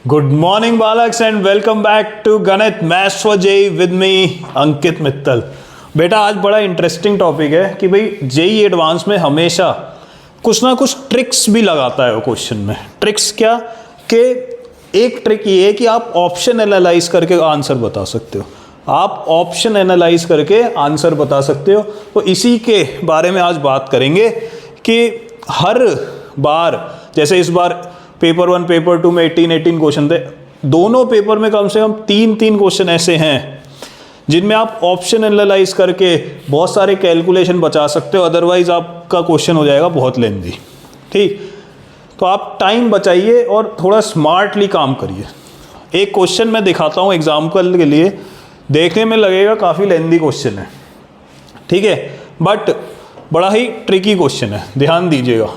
Good morning बालक्स and welcome back to गणित maths for JEE with me Ankit Mittal. बेटा आज बड़ा इंटरेस्टिंग टॉपिक है कि भाई जेई एडवांस में हमेशा कुछ ना कुछ ट्रिक्स भी लगाता है वो क्वेश्चन में। ट्रिक्स क्या कि एक ट्रिक ये है कि आप ऑप्शन एनालाइज करके आंसर बता सकते हो। आप ऑप्शन एनालाइज करके आंसर बता सकते हो। तो इसी के बारे में आज बात करेंगे कि हर बार जैसे इस बार पेपर 1 पेपर 2 में 18 क्वेश्चन थे, दोनों पेपर में कम से कम 3 क्वेश्चन ऐसे हैं जिनमें आप ऑप्शन एनालाइज करके बहुत सारे कैलकुलेशन बचा सकते हो, अदरवाइज आपका क्वेश्चन हो जाएगा बहुत लेंदी। ठीक, तो आप टाइम बचाइए और थोड़ा स्मार्टली काम करिए। एक क्वेश्चन मैं दिखाता हूँ एग्जाम्पल के लिए, देखने में लगेगा काफ़ी लेंदी क्वेश्चन है, ठीक है, बट बड़ा ही ट्रिकी क्वेश्चन है, ध्यान दीजिएगा।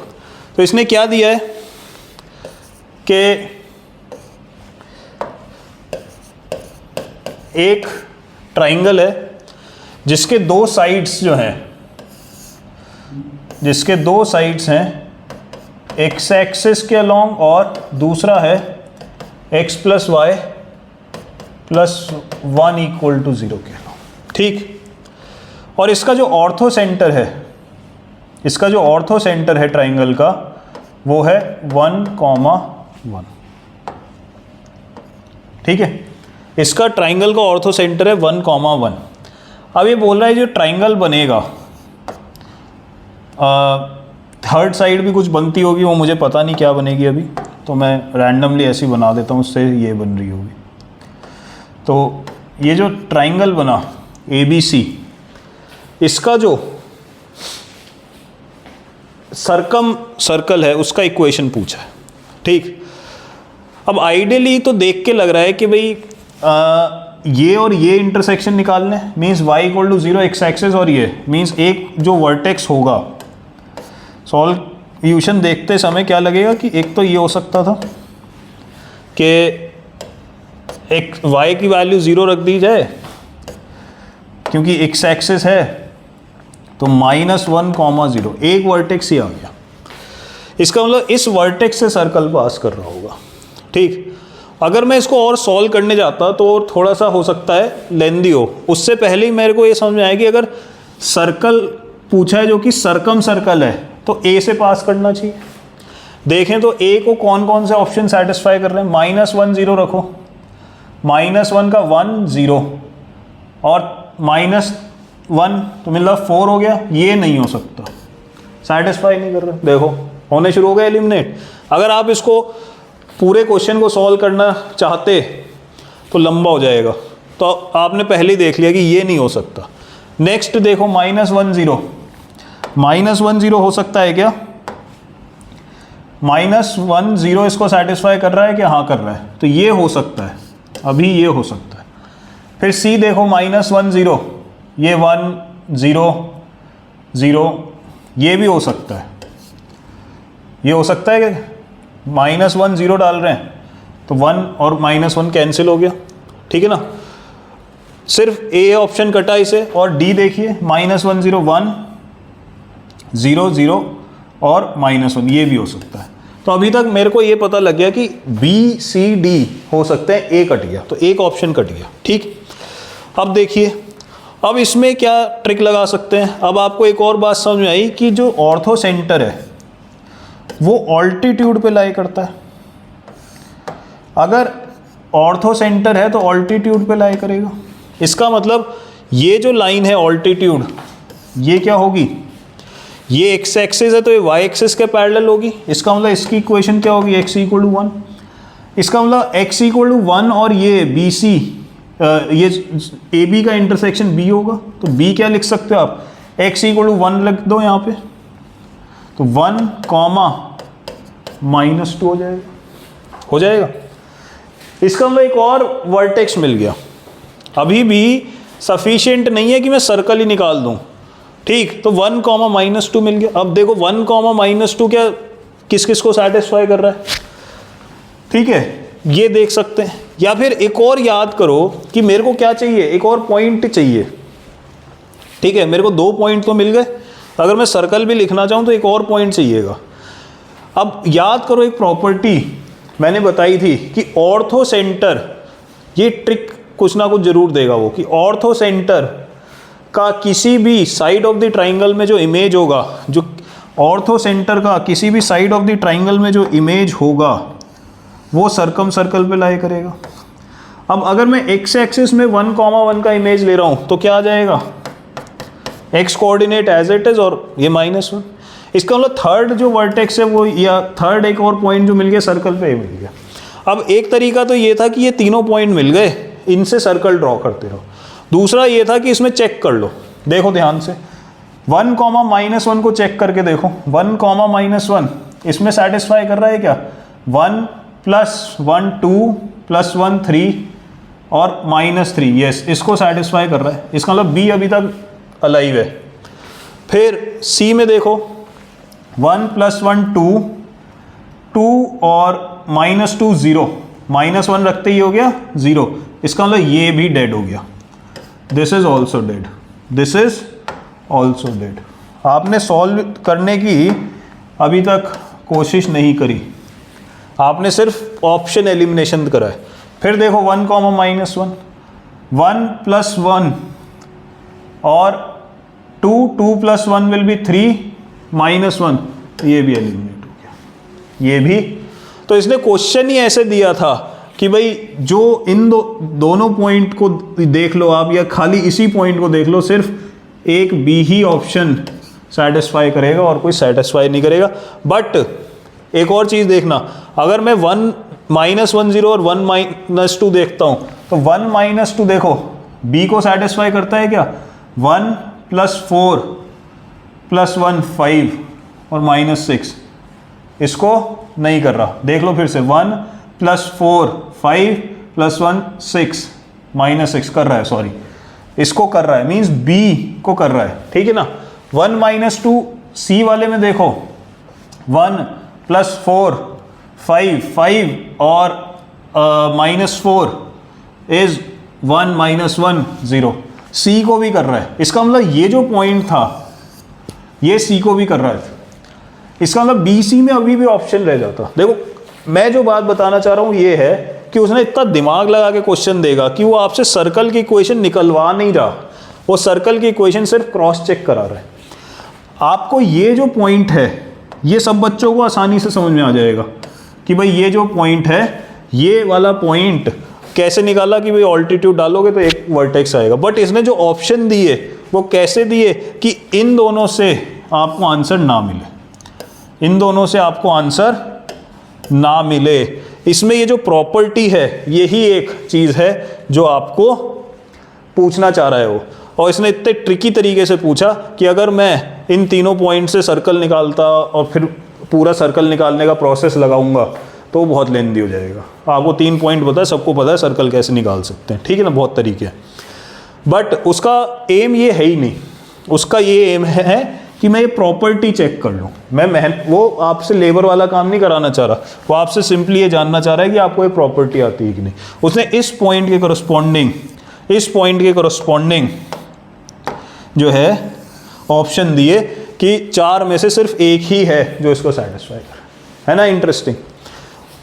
तो इसने क्या दिया है कि एक ट्राइंगल है जिसके दो साइड्स हैं एक्स एक्सिस के अलोंग और दूसरा है x plus y plus 1 equal to 0 के अलोंग। ठीक, और इसका जो ऑर्थो सेंटर है ट्राइंगल का वो है 1,1। ठीक है, इसका ट्राइंगल का ऑर्थो सेंटर है 1,1। अब ये बोल रहा है जो ट्राइंगल बनेगा, थर्ड साइड भी कुछ बनती होगी, वो मुझे पता नहीं क्या बनेगी अभी, तो मैं रैंडमली ऐसी बना देता हूँ, उससे ये बन रही होगी। तो ये जो ट्राइंगल बना ABC, इसका जो सर्कल है उसका इक्वेशन पूछा है। ठीक, अब आइडियली तो देख के लग रहा है कि भाई ये और ये इंटरसेक्शन निकालने, means y equal to 0 x axis, और ये मीन्स एक जो वर्टेक्स होगा। सॉल्यूशन देखते समय क्या लगेगा कि एक तो ये हो सकता था कि एक y की वैल्यू 0 रख दी जाए क्योंकि एक्स एक्सिस है, तो -1,0 एक वर्टेक्स ही आ गया। इसका मतलब इस वर्टेक्स से सर्कल पास कर रहा होगा। ठीक, अगर मैं इसको और सॉल्व करने जाता तो थोड़ा सा हो सकता है लेंदी हो। उससे पहले ही मेरे को ये समझ में आया कि अगर सर्कल पूछा है जो कि सर्कम सर्कल है तो A से पास करना चाहिए। देखें तो A को कौन कौन से ऑप्शन सेटिस्फाई कर रहे हैं। -1 0 रखो, -1 का 1 0 और -1 तो मिला 4 हो गया। ये नहीं हो सकता, सेटिस्फाई नहीं कर रहे। देखो होने शुरू हो गए एलिमिनेट। अगर आप इसको पूरे क्वेश्चन को सॉल्व करना चाहते तो लंबा हो जाएगा, तो आपने पहले ही देख लिया कि ये नहीं हो सकता। नेक्स्ट देखो -1 0 हो सकता है क्या? -1 0 इसको सेटिस्फाई कर रहा है कि हाँ कर रहा है, तो ये हो सकता है, अभी ये हो सकता है। फिर C देखो -1 0, ये 1 0 0, ये भी हो सकता है। ये हो सकता है कि -1 0 डाल रहे हैं तो 1 और -1 कैंसिल हो गया। ठीक है ना, सिर्फ A ऑप्शन कटा इसे। और D देखिए -1 0 1 0 0 और -1, ये भी हो सकता है। तो अभी तक मेरे को ये पता लग गया कि B C D हो सकते हैं, A कट गया, तो एक ऑप्शन कट गया। ठीक, अब देखिए, अब इसमें क्या ट्रिक लगा सकते हैं। अब आपको एक और बात समझ में आई कि जो ऑर्थो सेंटर है वो ऑल्टीट्यूड पे लाई करता है। अगर ऑर्थो सेंटर है तो ऑल्टीट्यूड पे लाई करेगा। इसका मतलब ये जो लाइन है ऑल्टीट्यूड, ये क्या होगी, ये एक्स एक्सिस है तो ये वाई एक्सिस के पैरेलल होगी। इसका मतलब इसकी इक्वेशन क्या होगी, x इक्वल टू 1। इसका मतलब x इक्वल टू 1 और ये BC, ये AB का इंटरसेक्शन B होगा, तो B क्या लिख सकते हो आप, x इक्वल टू 1 लिख दो यहाँ पे, तो 1, -2 हो जाएगा। इसका मतलब एक और वर्टेक्स मिल गया। अभी भी सफिशिएंट नहीं है कि मैं सर्कल ही निकाल दूं। ठीक, तो 1, -2 मिल गया। अब देखो 1, -2 क्या किस किस को सेटिस्फाई कर रहा है। ठीक है, ये देख सकते हैं। या फिर एक और याद करो कि मेरे को क्या चाहिए, एक और पॉइंट चाहिए। ठीक है, मेरे को 2 पॉइंट तो मिल गए, अगर मैं सर्कल भी लिखना चाहूँ तो एक और पॉइंट चाहिएगा। अब याद करो एक प्रॉपर्टी मैंने बताई थी कि ऑर्थो सेंटर, ये ट्रिक कुछ ना कुछ जरूर देगा वो, कि ऑर्थो सेंटर का किसी भी साइड ऑफ द ट्राइंगल में जो इमेज होगा, जो ऑर्थो सेंटर का किसी भी साइड ऑफ द ट्राइंगल में जो इमेज होगा वो सर्कम सर्कल पे लाई करेगा। अब अगर मैं एक्स एक्सिस में 1,1 का इमेज ले रहा हूँ तो क्या आ जाएगा, x coordinate as it is और ये -1। इसका मतलब थर्ड जो वर्टेक्स है वो, या थर्ड एक और पॉइंट जो मिल गया सर्कल पे मिल गया। अब एक तरीका तो ये था कि ये तीनों पॉइंट मिल गए, इनसे सर्कल ड्रॉ करते रहो। दूसरा ये था कि इसमें चेक कर लो, देखो ध्यान से 1,-1 को चेक करके देखो, 1,-1 इसमें सेटिस्फाई कर रहा है क्या, 1 + 1 2 + 1 3 और -3, यस इसको सेटिस्फाई कर रहा है। इसका मतलब बी अभी तक अलाइव है। फिर सी में देखो 1 + 1 2 2 और -2 0, -1 रखते ही हो गया 0, इसका मतलब ये भी डेड हो गया, this is also dead, this is also dead. आपने सॉल्व करने की अभी तक कोशिश नहीं करी, आपने सिर्फ ऑप्शन एलिमिनेशन करा है। फिर देखो 1,-1 1 + 1 और 2 2 + 1 विल बी 3 -1, ये भी एलिमिनेट हो गया, ये भी। तो इसने क्वेश्चन ही ऐसे दिया था कि भाई जो इन दोनों पॉइंट को देख लो आप, या खाली इसी पॉइंट को देख लो, सिर्फ एक बी ही ऑप्शन सेटिस्फाई करेगा और कोई सेटिस्फाई नहीं करेगा। बट एक और चीज़ देखना, अगर मैं 1 -1 0 और 1 -2 देखता हूँ तो 1 -2 देखो बी को सेटिस्फाई करता है क्या, 1 + 4 + 1 5 और -6, इसको नहीं कर रहा। देख लो फिर से 1 + 4 5 + 1 6 -6 कर रहा है, सॉरी इसको कर रहा है, मीन्स बी को कर रहा है, ठीक है ना। 1 -2 सी वाले में देखो 1 + 4 5 और -4 इज 1 -1 0, सी को भी कर रहा है। इसका मतलब ये जो पॉइंट था ये सी को भी कर रहा है, इसका मतलब बी सी में अभी भी ऑप्शन रह जाता। देखो मैं जो बात बताना चाह रहा हूँ ये है कि उसने इतना दिमाग लगा के क्वेश्चन देगा कि वो आपसे सर्कल की इक्वेशन निकलवा नहीं रहा, वो सर्कल की इक्वेशन सिर्फ क्रॉस चेक करा रहा है। आपको ये जो पॉइंट है ये सब बच्चों को आसानी से समझ में आ जाएगा कि भाई ये जो पॉइंट है, ये वाला पॉइंट कैसे निकाला कि भाई ऑल्टीट्यूड डालोगे तो एक वर्टेक्स आएगा। बट इसने जो ऑप्शन दिए वो कैसे दिए कि इन दोनों से आपको आंसर ना मिले, इन दोनों से आपको आंसर ना मिले। इसमें ये जो प्रॉपर्टी है यही एक चीज़ है जो आपको पूछना चाह रहा है वो, और इसने इतने ट्रिकी तरीके से पूछा कि अगर मैं इन तीनों पॉइंट से सर्कल निकालता और फिर पूरा सर्कल निकालने का प्रोसेस लगाऊंगा तो बहुत लेंदी हो जाएगा। आपको 3 पॉइंट पता है, सबको पता है सर्कल कैसे निकाल सकते हैं, ठीक है ना, बहुत तरीके हैं। बट उसका एम ये है ही नहीं, उसका ये एम है कि मैं ये प्रॉपर्टी चेक कर लूँ। वो आपसे लेबर वाला काम नहीं कराना चाह रहा, वो आपसे सिंपली ये जानना चाह रहा है कि आपको ये प्रॉपर्टी आती है कि नहीं। उसने इस पॉइंट के करस्पॉन्डिंग जो है ऑप्शन दिए कि 4 में से सिर्फ एक ही है जो इसको सेटिस्फाई करे, है ना। इंटरेस्टिंग।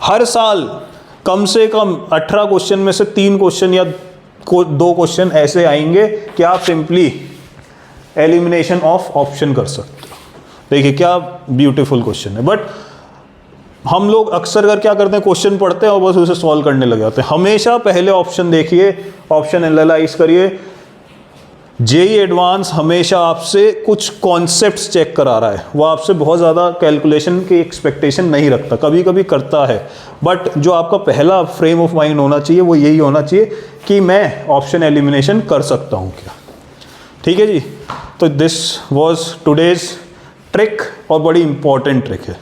हर साल कम से कम 18 क्वेश्चन में से 3 क्वेश्चन या 2 क्वेश्चन ऐसे आएंगे कि आप सिंपली एलिमिनेशन ऑफ ऑप्शन कर सकते हो। देखिए क्या ब्यूटीफुल क्वेश्चन है। बट हम लोग अक्सर कर क्या करते हैं, क्वेश्चन पढ़ते हैं और बस उसे सॉल्व करने लग जाते हैं। हमेशा पहले ऑप्शन देखिए, ऑप्शन एनालाइज करिए। जेईई एडवांस हमेशा आपसे कुछ कॉन्सेप्ट्स चेक करा रहा है, वो आपसे बहुत ज़्यादा कैलकुलेशन की एक्सपेक्टेशन नहीं रखता, कभी कभी करता है। बट जो आपका पहला फ्रेम ऑफ माइंड होना चाहिए वो यही होना चाहिए कि मैं ऑप्शन एलिमिनेशन कर सकता हूँ क्या, ठीक है जी। तो दिस वॉज टुडेज ट्रिक, और बड़ी इंपॉर्टेंट ट्रिक है।